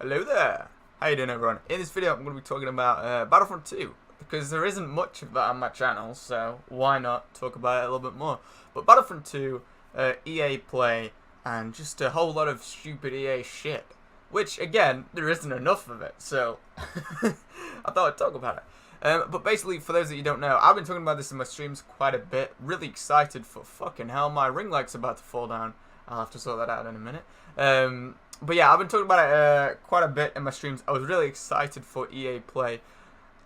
Hello there! How you doing, everyone? In this video I'm going to be talking about Battlefront 2, because there isn't much of that on my channel, so why not talk about it a little bit more. But Battlefront 2, EA Play, and just a whole lot of stupid EA shit. Which, again, there isn't enough of it, so I thought I'd talk about it. But basically, for those that you don't know, I've been talking about this in my streams quite a bit. Really excited for fucking hell, my ring light's about to fall down. I'll have to sort that out in a minute. But yeah, I've been talking about it quite a bit in my streams. I was really excited for EA Play.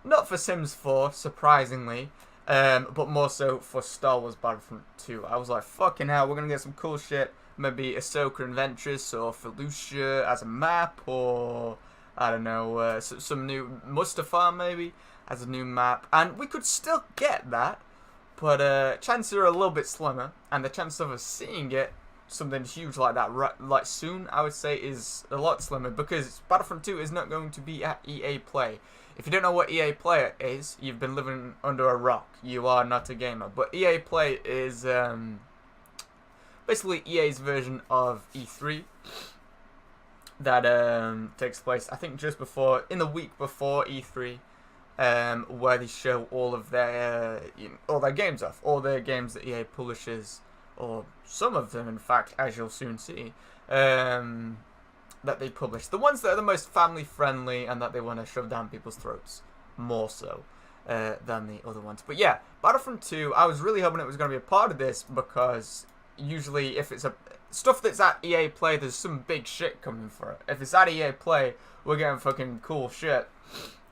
Not for Sims 4, surprisingly, but more so for Star Wars Battlefront 2. I was like, fucking hell, we're going to get some cool shit. Maybe Ahsoka and Ventress or Felucia as a map, or, I don't know, some new Mustafar maybe as a new map. And we could still get that, but chances are a little bit slimmer, and the chance of us seeing it, something huge like that, like soon, I would say, is a lot slimmer, because Battlefront 2 is not going to be at EA Play. If you don't know what EA Play is, you've been living under a rock. You are not a gamer. But EA Play is basically EA's version of E3 that takes place, I think, just before, in the week before E3, where they show all of their all their games off, all their games that EA publishes, or some of them, in fact, as you'll soon see, that they publish. The ones that are the most family-friendly and that they want to shove down people's throats, more so than the other ones. But yeah, Battlefront 2, I was really hoping it was going to be a part of this, because usually if it's stuff that's at EA Play, there's some big shit coming for it. If it's at EA Play, we're getting fucking cool shit.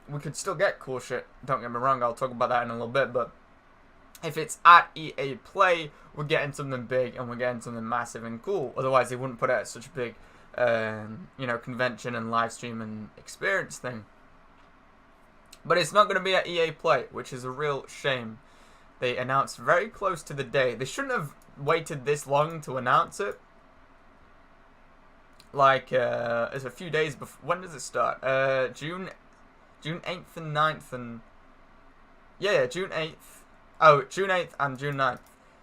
We could still get cool shit, don't get me wrong, I'll talk about that in a little bit, but if it's at EA Play, we're getting something big and we're getting something massive and cool. Otherwise, they wouldn't put out such a big, convention and live stream and experience thing. But it's not going to be at EA Play, which is a real shame. They announced very close to the day. They shouldn't have waited this long to announce it. Like, it's a few days before. When does it start? June 8th and 9th and... Yeah, June 8th. Oh, June 8th and June 9th.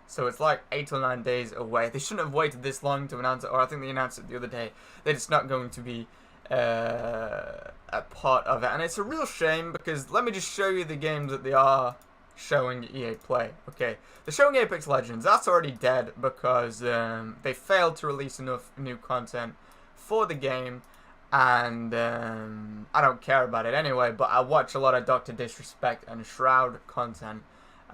So it's like 8 or 9 days away. They shouldn't have waited this long to announce it, or I think they announced it the other day, that it's not going to be a part of it. And it's a real shame, because let me just show you the games that they are showing EA Play. Okay, they're showing Apex Legends. That's already dead, because they failed to release enough new content for the game. And I don't care about it anyway, but I watch a lot of Dr. Disrespect and Shroud content.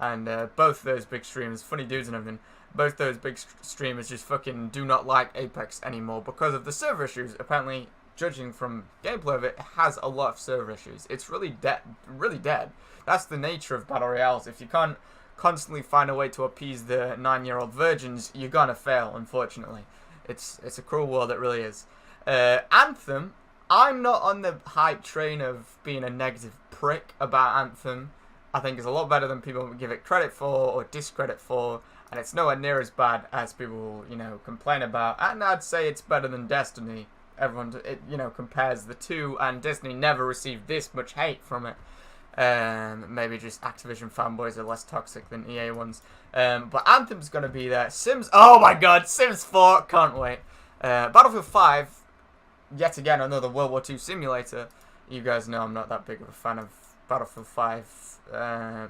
And both those big streamers, funny dudes and everything, both those big streamers just fucking do not like Apex anymore because of the server issues. Apparently, judging from gameplay of it, it has a lot of server issues. It's really dead, really dead. That's the nature of Battle Royales. If you can't constantly find a way to appease the 9-year-old virgins, you're gonna fail, unfortunately. It's a cruel world, it really is. Anthem, I'm not on the hype train of being a negative prick about Anthem. I think it's a lot better than people give it credit for or discredit for, and it's nowhere near as bad as people, complain about. And I'd say it's better than Destiny. Everyone, compares the two, and Destiny never received this much hate from it. Maybe just Activision fanboys are less toxic than EA ones. But Anthem's gonna be there. Sims, oh my god, Sims 4, can't wait. Battlefield 5, yet again another World War II simulator. You guys know I'm not that big of a fan of Battlefield 5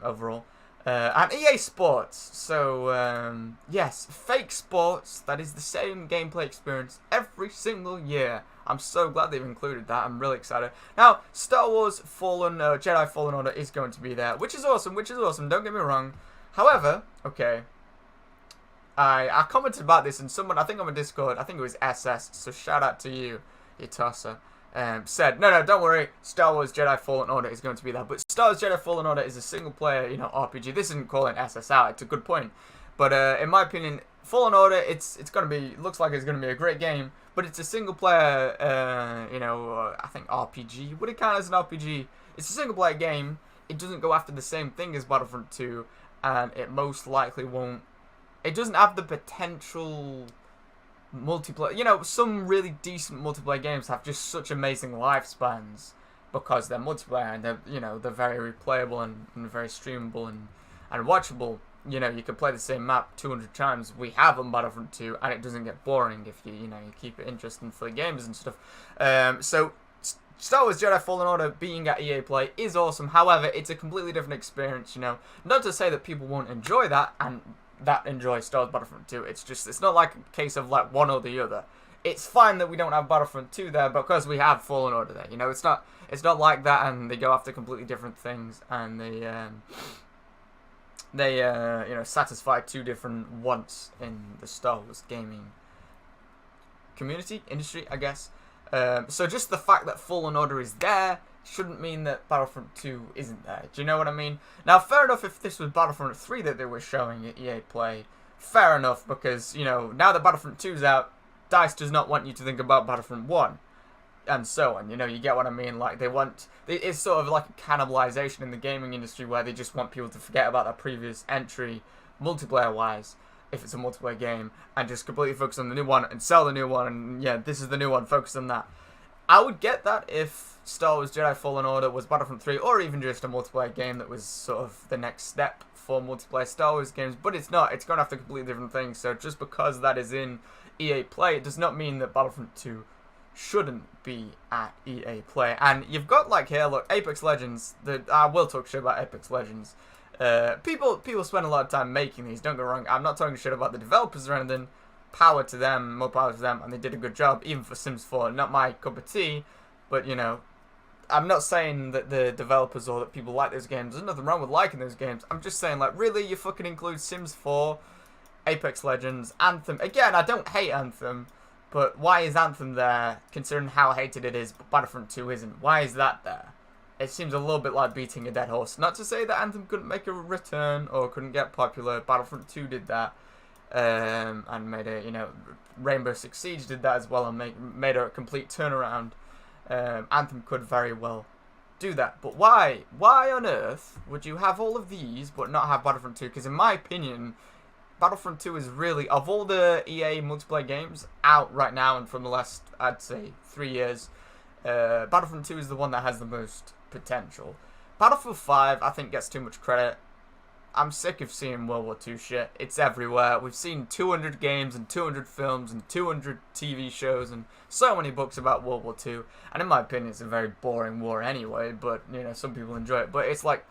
overall. And EA Sports. So, yes, fake sports. That is the same gameplay experience every single year. I'm so glad they've included that. I'm really excited. Now, Star Wars Jedi Fallen Order is going to be there, which is awesome, don't get me wrong. However, okay, I commented about this, and someone, I think on my Discord, I think it was SS, so shout out to you, you tosser. Said, no, don't worry, Star Wars Jedi Fallen Order is going to be there. But Star Wars Jedi Fallen Order is a single-player, RPG. This isn't calling SS out. It's a good point. But in my opinion, Fallen Order, it's going to be, looks like it's going to be a great game. But it's a single-player, I think RPG. Would it count as an RPG? It's a single-player game. It doesn't go after the same thing as Battlefront 2, and it most likely won't. It doesn't have the potential multiplayer. Some really decent multiplayer games have just such amazing lifespans because they're multiplayer, and they're very replayable and very streamable and watchable. you know, you can play the same map 200 times. We have on Battlefront 2, and it doesn't get boring if you, you keep it interesting for the games and stuff. So Star Wars Jedi Fallen Order being at EA Play is awesome. However, it's a completely different experience, you know. Not to say that people won't enjoy that and that enjoy Star Wars Battlefront 2. It's not like a case of like one or the other. It's fine that we don't have Battlefront 2 there because we have Fallen Order there. You know, it's not like that, and they go after completely different things, and they you know, satisfy two different wants in the Star Wars gaming community, industry, I guess. So just the fact that Fallen Order is there shouldn't mean that Battlefront 2 isn't there. Do you know what I mean? Now, fair enough if this was Battlefront 3 that they were showing at EA Play. Fair enough, because, you know, now that Battlefront 2's out, DICE does not want you to think about Battlefront 1. And so on, you know, you get what I mean? Like, it's sort of like a cannibalization in the gaming industry where they just want people to forget about their previous entry, multiplayer-wise, if it's a multiplayer game, and just completely focus on the new one and sell the new one, and yeah, this is the new one, focus on that. I would get that if Star Wars Jedi Fallen Order was Battlefront 3, or even just a multiplayer game that was sort of the next step for multiplayer Star Wars games, but it's not. It's going after completely different things, so just because that is in EA Play, it does not mean that Battlefront 2 shouldn't be at EA Play. And you've got, like, here, look, Apex Legends. I will talk shit about Apex Legends. People spend a lot of time making these, don't get me wrong. I'm not talking shit about the developers or anything. Power to them, more power to them, and they did a good job, even for Sims 4. Not my cup of tea, but, you know, I'm not saying that the developers or that people like those games. There's nothing wrong with liking those games. I'm just saying, like, really, you fucking include Sims 4, Apex Legends, Anthem. Again, I don't hate Anthem, but why is Anthem there, considering how hated it is, but Battlefront 2 isn't? Why is that there? It seems a little bit like beating a dead horse. Not to say that Anthem couldn't make a return or couldn't get popular. Battlefront 2 did that, and made a, you know, Rainbow Six Siege did that as well, and made a complete turnaround. Anthem could very well do that. But why? Why on earth would you have all of these but not have Battlefront 2? Because in my opinion, Battlefront 2 is really, of all the EA multiplayer games out right now and from the last, I'd say, 3 years, Battlefront 2 is the one that has the most potential. Battlefield 5, I think, gets too much credit. I'm sick of seeing World War II shit. It's everywhere. We've seen 200 games and 200 films and 200 TV shows and so many books about World War II. And in my opinion, it's a very boring war anyway, but, you know, some people enjoy it. But it's like,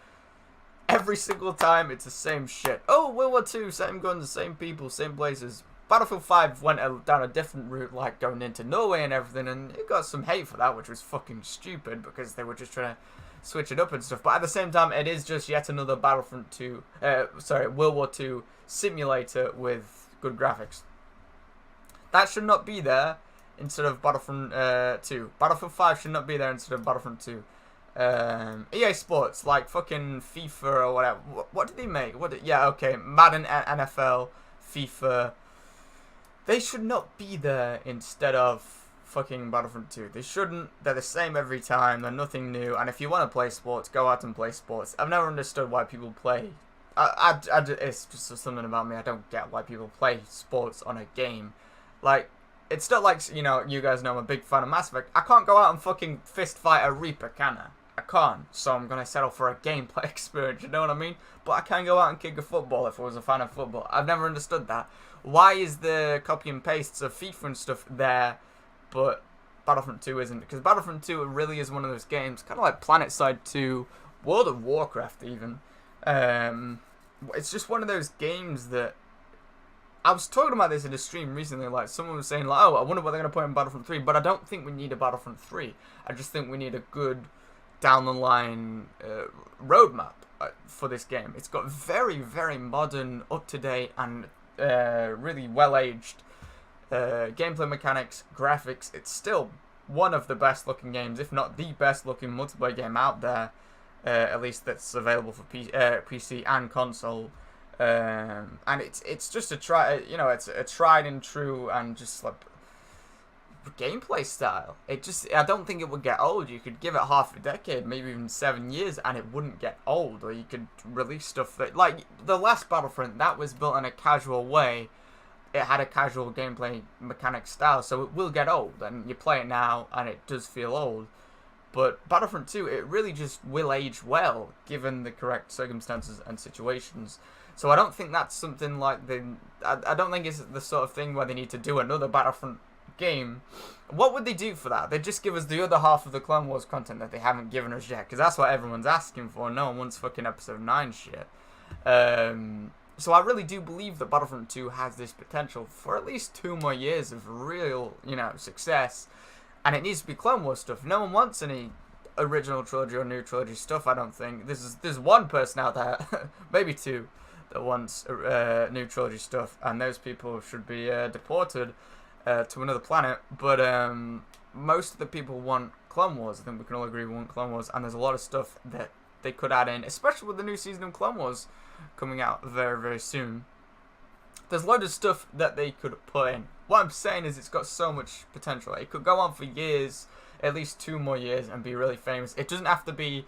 every single time, it's the same shit. Oh, World War II, same guns, same people, same places. Battlefield 5 went down a different route, like going into Norway and everything, and it got some hate for that, which was fucking stupid, because they were just trying to switch it up and stuff. But at the same time, it is just yet another World War II simulator with good graphics. That should not be there instead of Battlefront 2. Battlefield 5 should not be there instead of Battlefront 2. EA Sports, like fucking FIFA or whatever. What did they make? Yeah, okay, Madden, NFL, FIFA. They should not be there instead of fucking Battlefront 2. They shouldn't. They're the same every time. They're nothing new. And if you want to play sports, go out and play sports. I've never understood why people play. It's just something about me. I don't get why people play sports on a game. Like, it's not like, you know, you guys know I'm a big fan of Mass Effect. I can't go out and fucking fist fight a Reaper, can I? I can't. So I'm going to settle for a gameplay experience, you know what I mean? But I can go out and kick a football if I was a fan of football. I've never understood that. Why is the copy and pastes of FIFA and stuff there, but Battlefront 2 isn't? Because Battlefront 2 really is one of those games, kind of like PlanetSide 2, World of Warcraft even. It's just one of those games that... I was talking about this in a stream recently, like, someone was saying, like, oh, I wonder what they're going to put in Battlefront 3, but I don't think we need a Battlefront 3. I just think we need a good, down-the-line roadmap for this game. It's got very, very modern, up-to-date, and really well-aged gameplay mechanics, graphics. It's still one of the best-looking games, if not the best-looking multiplayer game out there, at least that's available for PC and console. And it's just it's a tried and true and just like gameplay style. I don't think it would get old. You could give it half a decade, maybe even 7 years, and it wouldn't get old. Or you could release stuff that, like the last Battlefront, that was built in a casual way. It had a casual gameplay mechanic style, so it will get old, and you play it now, and it does feel old. But Battlefront 2, it really just will age well, given the correct circumstances and situations. So I don't think that's something like I don't think it's the sort of thing where they need to do another Battlefront game, what would they do for that? They'd just give us the other half of the Clone Wars content that they haven't given us yet, because that's what everyone's asking for. No one wants fucking Episode 9 shit. So I really do believe that Battlefront 2 has this potential for at least 2 more years of real, success. And it needs to be Clone Wars stuff. No one wants any original trilogy or new trilogy stuff, I don't think. There's one person out there, maybe two, that wants new trilogy stuff, and those people should be deported to another planet. But most of the people want Clone Wars. I think we can all agree we want Clone Wars, and there's a lot of stuff that they could add in, especially with the new season of Clone Wars coming out very, very soon. There's loads of stuff that they could put in. What I'm saying is it's got so much potential. It could go on for years, at least 2 more years, and be really famous. It doesn't have to be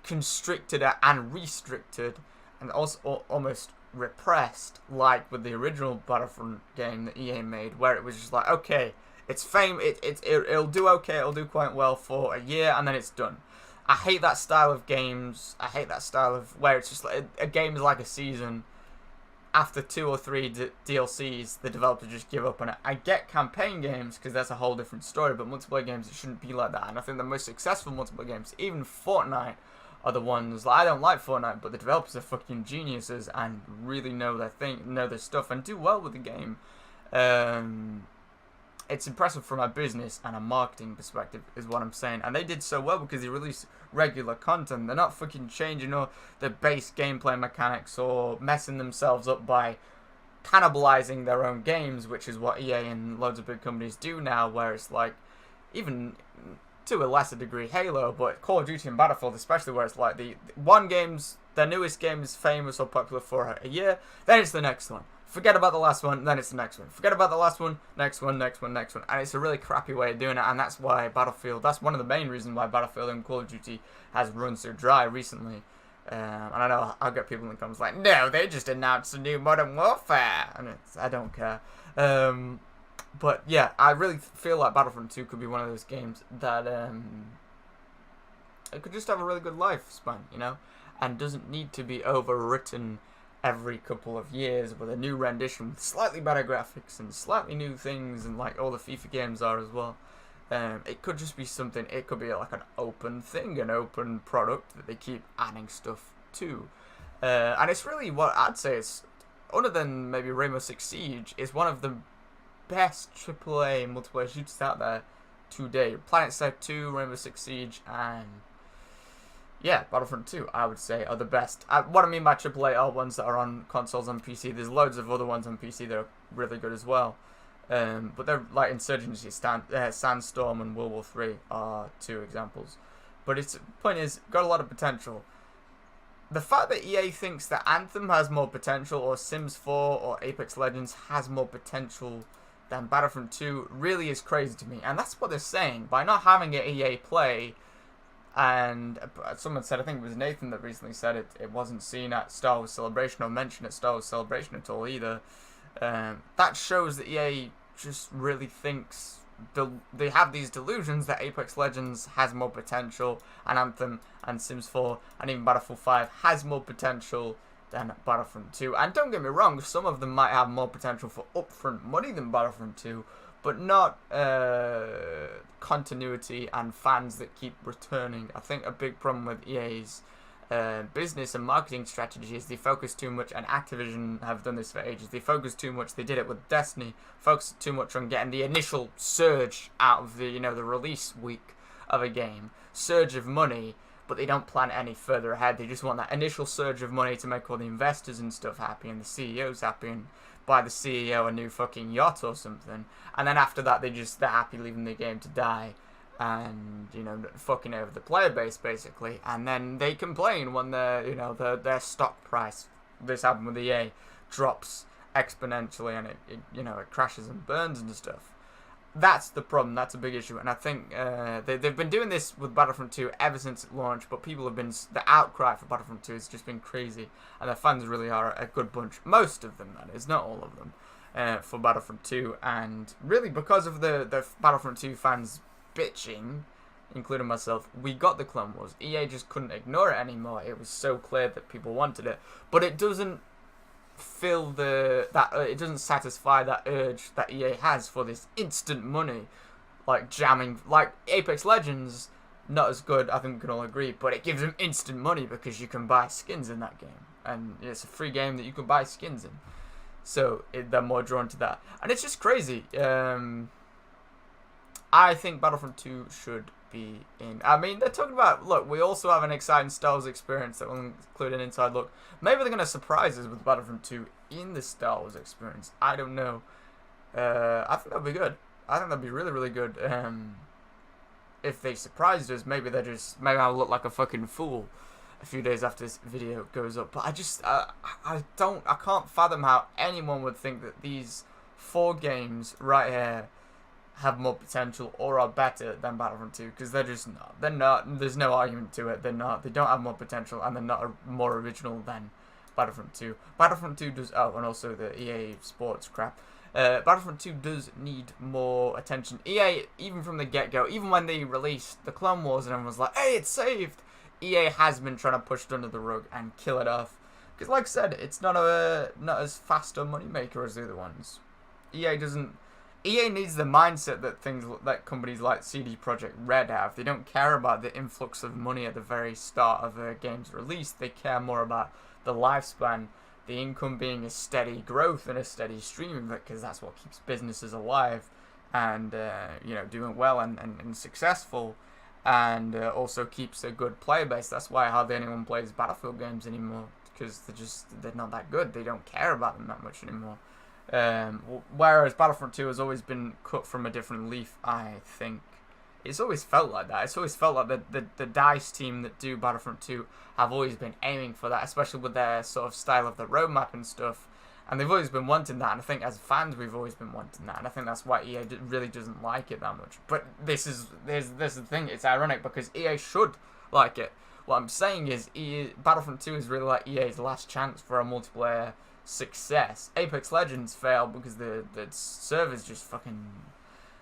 constricted and restricted and also almost repressed like with the original Battlefront game that EA made, where it was just like, okay, it's fame, it'll do okay, it'll do quite well for a year, and then it's done. I hate that style of games. I hate that style of where it's just like a game is like a season. After 2 or 3 DLCs, the developers just give up on it. I get campaign games because that's a whole different story, but multiplayer games, it shouldn't be like that. And I think the most successful multiplayer games, even Fortnite, are the ones. Like, I don't like Fortnite, but the developers are fucking geniuses and really know their thing, know their stuff, and do well with the game. It's impressive from a business and a marketing perspective, is what I'm saying. And they did so well because they release regular content. They're not fucking changing all the base gameplay mechanics or messing themselves up by cannibalizing their own games, which is what EA and loads of big companies do now, where it's like, even to a lesser degree Halo, but Call of Duty and Battlefield especially, where it's like their newest game is famous or popular for a year, then it's the next one. Forget about the last one, then it's the next one. Forget about the last one, next one. And it's a really crappy way of doing it, and that's why that's one of the main reasons why Battlefield and Call of Duty has run so dry recently. And I know I'll get people in the comments like, no, they just announced a new Modern Warfare. And I don't care. But yeah, I really feel like Battlefront 2 could be one of those games that it could just have a really good lifespan, and doesn't need to be overwritten every couple of years with a new rendition with slightly better graphics and slightly new things, and like all the FIFA games are as well. It could just be something, it could be like an open thing, an open product that they keep adding stuff to. And it's really what I'd say is, other than maybe Rainbow Six Siege, is one of the best AAA multiplayer shooters out there today. PlanetSide 2, Rainbow Six Siege, and yeah, Battlefront 2, I would say, are the best. What I mean by AAA are ones that are on consoles and PC. There's loads of other ones on PC that are really good as well. But they're like Insurgency, Sandstorm, and World War 3 are 2 examples. But the point is, got a lot of potential. The fact that EA thinks that Anthem has more potential, or Sims 4 or Apex Legends has more potential than Battlefront 2 really is crazy to me. And that's what they're saying. By not having an EA Play, and someone said, I think it was Nathan that recently said it wasn't seen at Star Wars Celebration or mentioned at Star Wars Celebration at all either. That shows that EA just really thinks they have these delusions that Apex Legends has more potential, and Anthem and Sims 4 and even Battlefield 5 has more potential than Battlefront 2. And don't get me wrong, some of them might have more potential for upfront money than Battlefront 2, but not continuity and fans that keep returning. I think a big problem with EA's business and marketing strategy is they focus too much, and Activision have done this for ages. They focus too much. They did it with Destiny. Focused too much on getting the initial surge out of the the release week of a game, surge of money, but they don't plan any further ahead. They just want that initial surge of money to make all the investors and stuff happy and the CEOs happy, and buy the CEO a new fucking yacht or something, and then after that they're happy leaving the game to die, and fucking over the player base basically, and then they complain when their stock price, this happened with EA, drops exponentially, and it crashes and burns and stuff. That's the problem. That's a big issue, and I think they've been doing this with Battlefront 2 ever since it launched. But the outcry for Battlefront 2 has just been crazy, and the fans really are a good bunch. Most of them, that is, not all of them, for Battlefront 2, and really because of the Battlefront 2 fans bitching, including myself, we got the Clone Wars. EA just couldn't ignore it anymore. It was so clear that people wanted it, but it doesn't fill it doesn't satisfy that urge that EA has for this instant money, like jamming, like Apex Legends. Not as good, I think we can all agree, but it gives them instant money because you can buy skins in that game, and it's a free game that you can buy skins in. So they're more drawn to that, and it's just crazy. I think Battlefront 2 should be in. I mean, they're talking about, look, we also have an exciting Star Wars experience that will include an inside look. Maybe they're going to surprise us with Battlefront 2 in the Star Wars experience. I don't know. I think that'd be good. I think that'd be really, really good. If they surprised us, maybe I'll look like a fucking fool a few days after this video goes up. But I can't fathom how anyone would think that these 4 games right here have more potential or are better than Battlefront 2, because they're just not. They're not. There's no argument to it. They're not. They don't have more potential, and they're not more original than Battlefront 2. Battlefront 2 does. Oh, and also the EA Sports crap. Battlefront 2 does need more attention. EA, even from the get-go, even when they released the Clone Wars and everyone was like, hey, it's saved, EA has been trying to push it under the rug and kill it off. Because like I said, it's not as fast a moneymaker as the other ones. EA needs the mindset that companies like CD Projekt Red have. They don't care about the influx of money at the very start of a game's release. They care more about the lifespan, the income being a steady growth and a steady stream of it, because that's what keeps businesses alive and doing well and successful, and also keeps a good player base. That's why hardly anyone plays Battlefield games anymore, because they're not that good. They don't care about them that much anymore. Whereas Battlefront 2 has always been cut from a different leaf, I think. It's always felt like that. It's always felt like the DICE team that do Battlefront 2 have always been aiming for that, especially with their sort of style of the roadmap and stuff. And they've always been wanting that, and I think as fans we've always been wanting that, and I think that's why EA really doesn't like it that much. But this is the thing, it's ironic, because EA should like it. What I'm saying is Battlefront 2 is really like EA's last chance for a multiplayer success. Apex Legends failed because the servers just fucking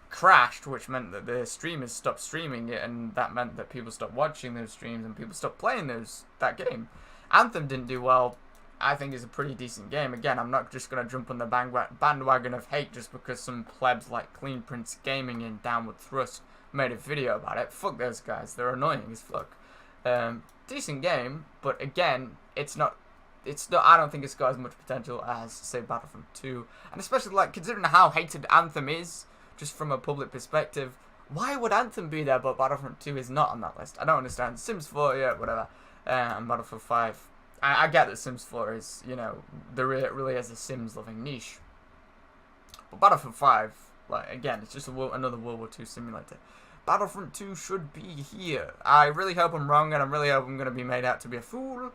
crashed, which meant that the streamers stopped streaming it, and that meant that people stopped watching those streams and people stopped playing that game. Anthem didn't do well. I think it's a pretty decent game. Again, I'm not just going to jump on the bandwagon of hate just because some plebs like Clean Prince Gaming and Downward Thrust made a video about it. Fuck those guys. They're annoying as fuck. Decent game, but again, it's not. I don't think it's got as much potential as, say, Battlefront 2. And especially, like, considering how hated Anthem is, just from a public perspective, why would Anthem be there but Battlefront 2 is not on that list? I don't understand. Sims 4, yeah, whatever. And Battlefield 5. I get that Sims 4 is, there really is a Sims-loving niche. But Battlefield 5, like, again, it's just another World War II simulator. Battlefront 2 should be here. I really hope I'm wrong, and I really hope I'm going to be made out to be a fool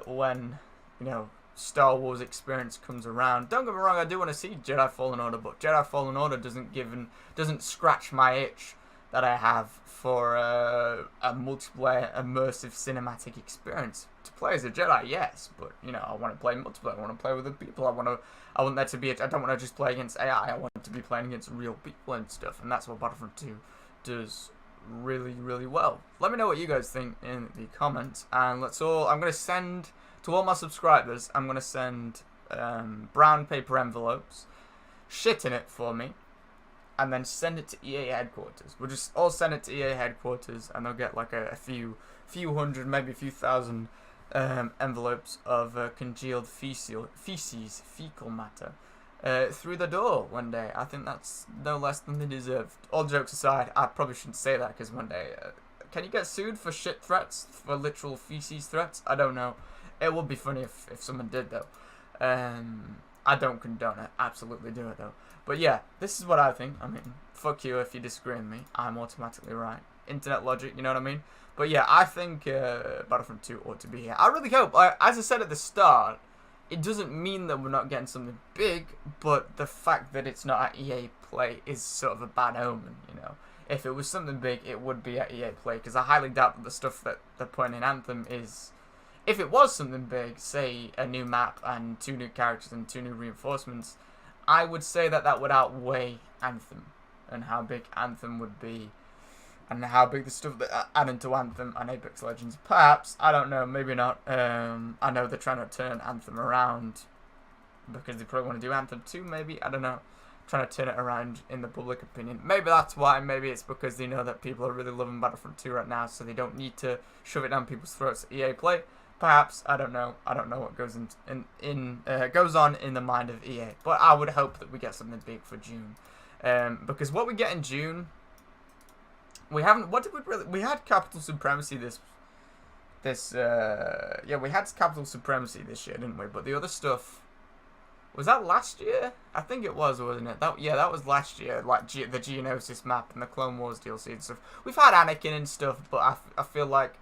when, Star Wars experience comes around. Don't get me wrong, I do want to see Jedi Fallen Order, but Jedi Fallen Order doesn't scratch my itch that I have for a multiplayer immersive cinematic experience. To play as a Jedi, yes, but I want to play multiplayer. I want to play with other people. I want there to be. I don't want to just play against AI. I want to be playing against real people and stuff, and that's what Battlefront 2 does really, really well. Let me know what you guys think in the comments, and I'm going to send to all my subscribers, I'm going to send brown paper envelopes, shit in it for me, and then send it to EA headquarters. We'll just all send it to EA headquarters, and they'll get like a few hundred, maybe a few thousand envelopes of congealed fecal matter through the door one day. I think that's no less than they deserve. All jokes aside, I probably shouldn't say that, because one day, can you get sued for shit threats, for literal feces threats? I don't know. It would be funny if someone did, though. I don't condone it. Absolutely do it, though. But yeah, this is what I think. I mean, fuck you if you disagree with me. I'm automatically right. Internet logic, you know what I mean? But yeah, I think Battlefront 2 ought to be here. I really hope. As I said at the start, it doesn't mean that we're not getting something big, but the fact that it's not at EA Play is sort of a bad omen, If it was something big, it would be at EA Play, because I highly doubt that the stuff that they're putting in Anthem is... If it was something big, say a new map and 2 new characters and 2 new reinforcements, I would say that would outweigh Anthem, and how big Anthem would be and how big the stuff that adding to Anthem and Apex Legends. Perhaps, I don't know, maybe not. I know they're trying to turn Anthem around because they probably want to do Anthem 2, maybe, I don't know. Trying to turn it around in the public opinion. Maybe that's why. Maybe it's because they know that people are really loving Battlefront 2 right now, so they don't need to shove it down people's throats at EA Play. Perhaps, I don't know. I don't know what goes goes on in the mind of EA, but I would hope that we get something big for June, because what we get in June, we haven't. What did we really? We had Capital Supremacy we had Capital Supremacy this year, didn't we? But the other stuff. Was that last year? I think it was, wasn't it? That was last year. Like the Geonosis map and the Clone Wars DLC and stuff. We've had Anakin and stuff, but I feel like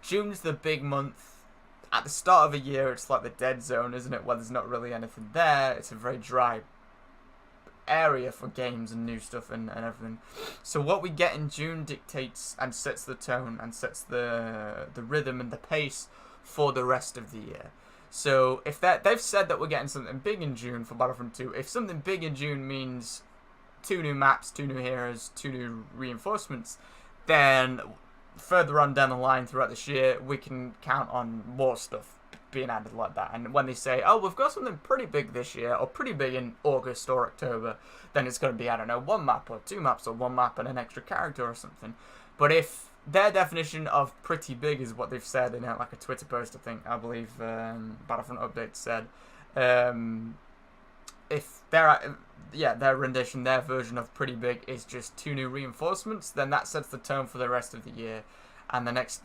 June's the big month. At the start of a year, it's like the dead zone, isn't it? Where there's not really anything there. It's a very dry area for games and new stuff and everything. So what we get in June dictates and sets the tone and sets the rhythm and the pace for the rest of the year. So if they've said that we're getting something big in June for Battlefront 2, if something big in June means 2 new maps, 2 new heroes, 2 new reinforcements, then further on down the line throughout this year, we can count on more stuff being added like that. And when they say, oh, we've got something pretty big this year, or pretty big in August or October, then it's going to be, I don't know, 1 map or 2 maps or 1 map and an extra character or something. But if their definition of pretty big is what they've said in like a Twitter post, I believe Battlefront Update said. If their rendition, their version of pretty big is just 2 new reinforcements, then that sets the tone for the rest of the year. And the next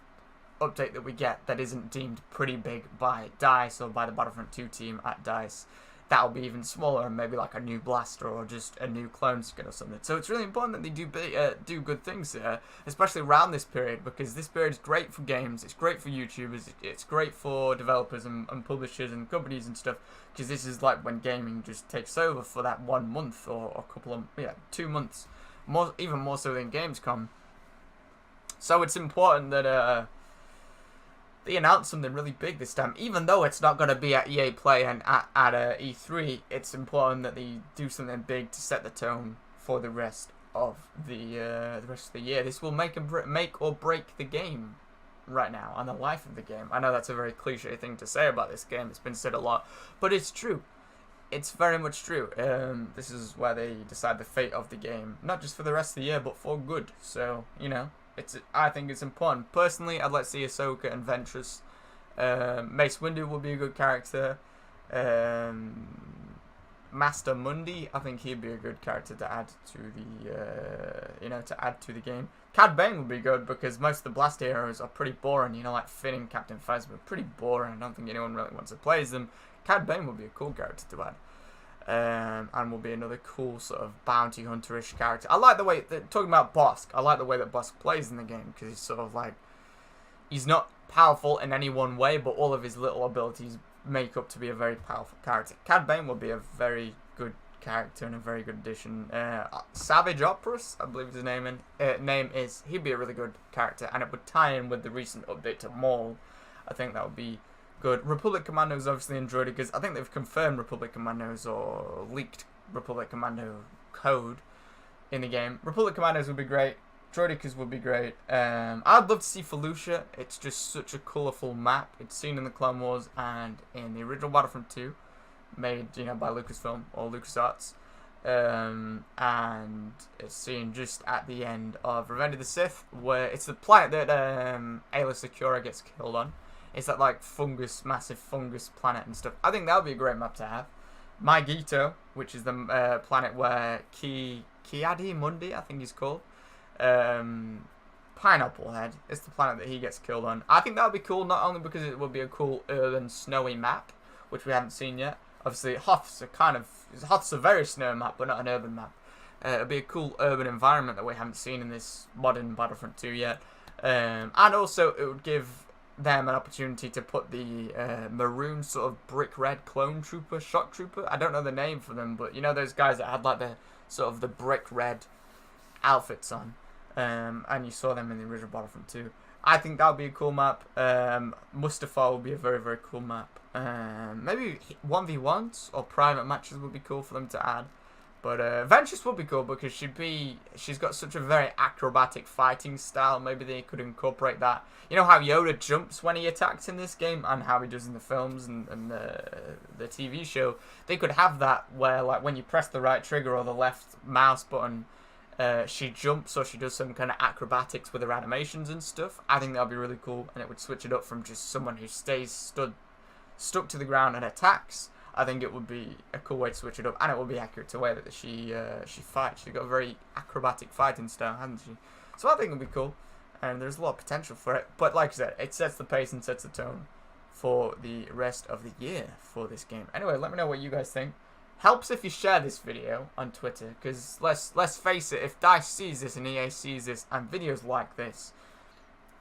update that we get that isn't deemed pretty big by DICE or by the Battlefront 2 team at DICE, that'll be even smaller and maybe like a new blaster or just a new clone skin or something. So it's really important that they do good things there, especially around this period, because this period is great for games, it's great for YouTubers, it's great for developers and publishers and companies and stuff, because this is like when gaming just takes over for that 1 month or a couple of 2 months, even more so than Gamescom. So it's important that they announce something really big this time, even though it's not going to be at EA Play and at E3. It's important that they do something big to set the tone for the rest of the year. This will make or break the game right now and the life of the game. I know that's a very cliche thing to say about this game. It's been said a lot, but it's true. It's very much true. This is where they decide the fate of the game, not just for the rest of the year, but for good. So, you know. I think it's important. Personally, I'd like to see Ahsoka and Ventress. Mace Windu will be a good character. Master Mundi, I think he'd be a good character to add to the game. Cad Bane would be good because most of the blast heroes are pretty boring. You know, like Finn and Captain Phasma, pretty boring. I don't think anyone really wants to play as them. Cad Bane would be a cool character to add. And will be another cool sort of bounty hunter-ish character. I like the way, talking about Bosk, I like the way that Bosk plays in the game, because he's sort of like, he's not powerful in any one way, but all of his little abilities make up to be a very powerful character. Cad Bane will be a very good character and a very good addition. Savage Operus, I believe his name is, he'd be a really good character, and it would tie in with the recent update to Maul. I think that would be good. Republic Commandos obviously enjoyed it because I think they've confirmed Republic Commandos or leaked Republic Commando code in the game. Republic Commandos would be great. Droidicas would be great. I'd love to see Felucia. It's just such a colourful map. It's seen in the Clone Wars and in the original Battlefront 2, made by Lucasfilm or LucasArts. And it's seen just at the end of Revenge of the Sith, where it's the planet that Aayla Secura gets killed on. It's that like massive fungus planet and stuff. I think that would be a great map to have. Magito, which is the planet where Kiadi Mundi, I think he's called. Pineapple Head is the planet that he gets killed on. I think that would be cool, not only because it would be a cool urban snowy map, which we haven't seen yet. Obviously, Hoth's a very snowy map, but not an urban map. It would be a cool urban environment that we haven't seen in this modern Battlefront 2 yet. And also, it would give them an opportunity to put the maroon sort of brick red clone trooper, shock trooper. I don't know the name for them, but you know those guys that had like the sort of the brick red outfits on, and you saw them in the original Battlefront 2. I think that would be a cool map. Mustafar would be a very, very cool map. Maybe 1v1s or private matches would be cool for them to add. But Ventress would be cool because she's got such a very acrobatic fighting style. Maybe they could incorporate that. You know how Yoda jumps when he attacks in this game, and how he does in the films and the TV show. They could have that where, like, when you press the right trigger or the left mouse button, she jumps or she does some kind of acrobatics with her animations and stuff. I think that would be really cool, and it would switch it up from just someone who stays stuck to the ground and attacks. I think it would be a cool way to switch it up, and it would be accurate to the way that she fights. She's got a very acrobatic fighting style, hasn't she? So I think it would be cool, and there's a lot of potential for it. But like I said, it sets the pace and sets the tone for the rest of the year for this game. Anyway, let me know what you guys think. Helps if you share this video on Twitter, because let's face it, if DICE sees this and EA sees this and videos like this,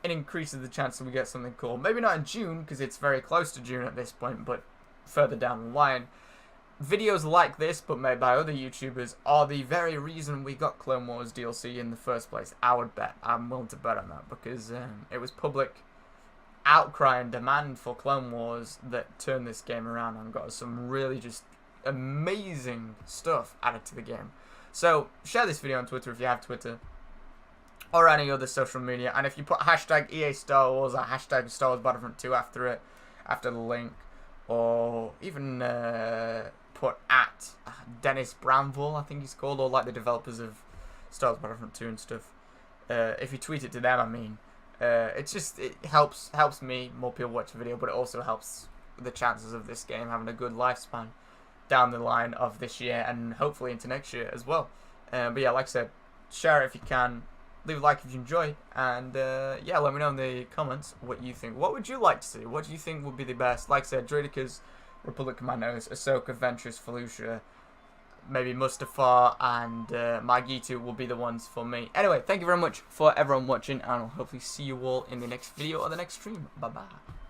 it increases the chance that we get something cool. Maybe not in June, because it's very close to June at this point, but further down the line. Videos like this, but made by other YouTubers, are the very reason we got Clone Wars DLC in the first place. I would bet. I'm willing to bet on that, because it was public outcry and demand for Clone Wars that turned this game around and got some really just amazing stuff added to the game. So share this video on Twitter if you have Twitter, or any other social media, and if you put hashtag EA Star Wars or hashtag Star Wars Battlefront 2 after it, after the link, or even put at Dennis Bramville, I think he's called, or like the developers of Star Wars Battlefront 2 and stuff. If you tweet it to them, I mean, it helps me, more people watch the video, but it also helps the chances of this game having a good lifespan down the line of this year and hopefully into next year as well. But yeah, like I said, share it if you can. Leave a like if you enjoy, and yeah, let me know in the comments what you think. What would you like to see? What do you think would be the best? Like I said, Droidekas, Republic Commandos, Ahsoka, Ventress, Felucia, maybe Mustafar, and Margitu will be the ones for me. Anyway, thank you very much for everyone watching, and I'll hopefully see you all in the next video or the next stream. Bye bye.